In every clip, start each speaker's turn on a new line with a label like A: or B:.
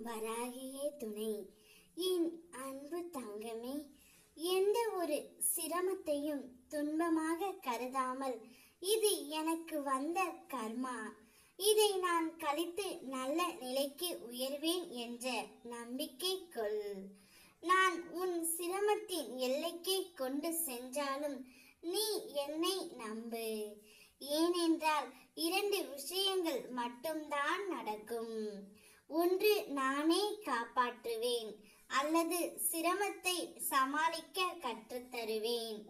A: வராகியே துணை. என் அன்பு தங்கமே, எந்த ஒரு சிரமத்தையும் துன்பமாக கருதாமல், இது எனக்கு வந்த கர்மா, இதை நான் கழித்து நல்ல நிலைக்கு உயர்வேன் என்ற நம்பிக்கை கொள். நான் உன் சிரமத்தின் எல்லைக்கே கொண்டு சென்றாலும் நீ என்னை நம்பு. ஏனென்றால் 2 விஷயங்கள் மட்டும்தான் நடக்கும். ஒன்று, நானே காப்பாற்றுவேன், அல்லது சிரமத்தை சமாளிக்க கற்றுத்தருவேன்.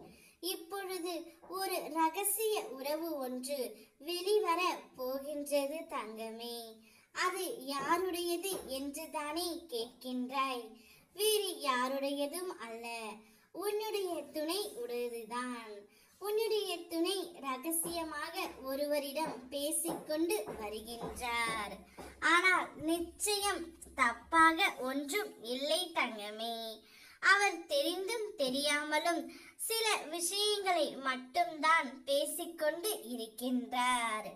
A: இப்பொழுது ஒரு ரகசிய உறவு ஒன்று வெளிவர போகின்றது தங்கமே. அது யாருடையது என்று தானே கேட்கின்றாய்? வேறு யாருடையதும் அல்ல, உன்னுடைய துணை உடையதுதான். உன்னுடைய துணை ரகசியமாக ஒருவரிடம் பேசிக்கொண்டு வருகின்றார். ஆனால் நிச்சயம் தப்பாக ஒன்றும் இல்லை தங்கமே. அவர் தெரிந்தும் தெரியாமலும் சில விஷயங்களை மட்டும்தான் பேசிக்கொண்டு இருக்கின்றார்.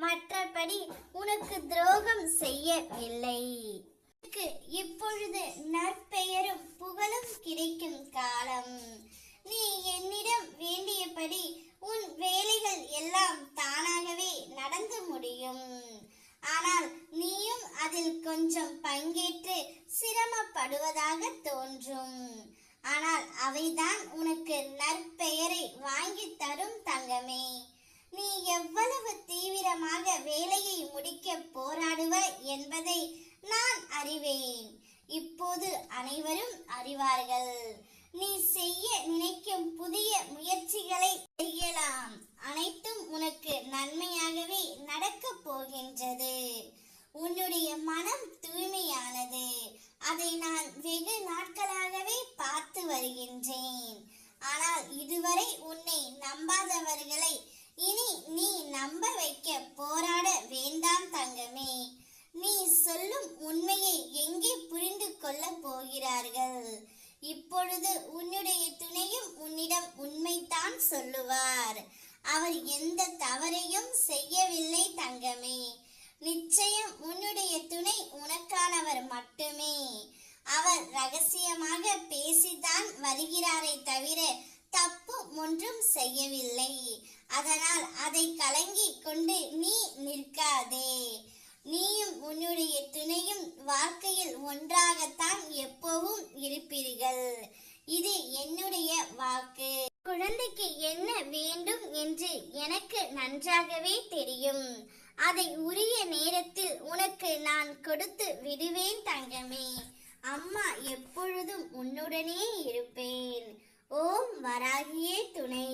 A: மற்றபடி உனக்கு துரோகம் செய்யவில்லை. இப்பொழுது நற்பெயரும் புகழும் கிடைக்கும் காலம். நீ என்னிடம் வேண்டியபடி உன் வேலைகள் எல்லாம் தானாகவே நடந்து முடியும். ஆனால் நீயும் அதில் கொஞ்சம் பங்கேற்று சிரமப்படுவதாக தோன்றும். ஆனால் அவைதான் உனக்கு நற்பெயரை வாங்கி தரும் தங்கமே. நீ எவ்வளவு தீவிரமாக வேலையை முடிக்க போராடுவாய் என்பதை நான் அறிவேன். இப்போது அனைவரும் அறிவார்கள். நீ செய்ய நினைக்கும் புதிய முயற்சிகளை செய்யலாம். அனைத்தும் உனக்கு நன்மையாகவே நடக்கப் போகின்றது. உன்னுடைய மனம் தூய்மையானது. அதை நான் வெகு நாட்களாகவே பார்த்து வருகின்றேன். ஆனால் இதுவரை உன்னை நம்பாதவர்களை இனி நீ நம்ப வைக்க போராட வேண்டாம் தங்கமே. நீ சொல்லும் உண்மையை எங்கே புரிந்து கொள்ள போகிறார்கள்? இப்பொழுது உன்னுடைய துணையும் உன்னிடம் உண்மைதான் சொல்லுவார். அவர் எந்த தவறையும் செய்யவில்லை தங்கமே. நிச்சயம் உன்னுடைய துணை உனக்கானவர் மட்டுமே. அவர் ரகசியமாக பேசிதான் வருகிறாரே தவிர தப்பு ஒன்றும் செய்யவில்லை. அதனால் அதை கலங்கி கொண்டு நீ நிற்காதே. நீயும் உன்னுடைய துணையும் வாழ்க்கையில் ஒன்றாகத்தான் எப்பவும் இருப்பீர்கள். இது என்னுடைய வாக்கு. குழந்தைக்கு என்ன வேண்டும் என்று எனக்கு நன்றாகவே தெரியும். அதை உரிய நேரத்தில் உனக்கு நான் கொடுத்து விடுவேன் தங்கமே. அம்மா எப்பொழுதும் உன்னுடனே இருப்பேன். ஓம் வராகியே துணை.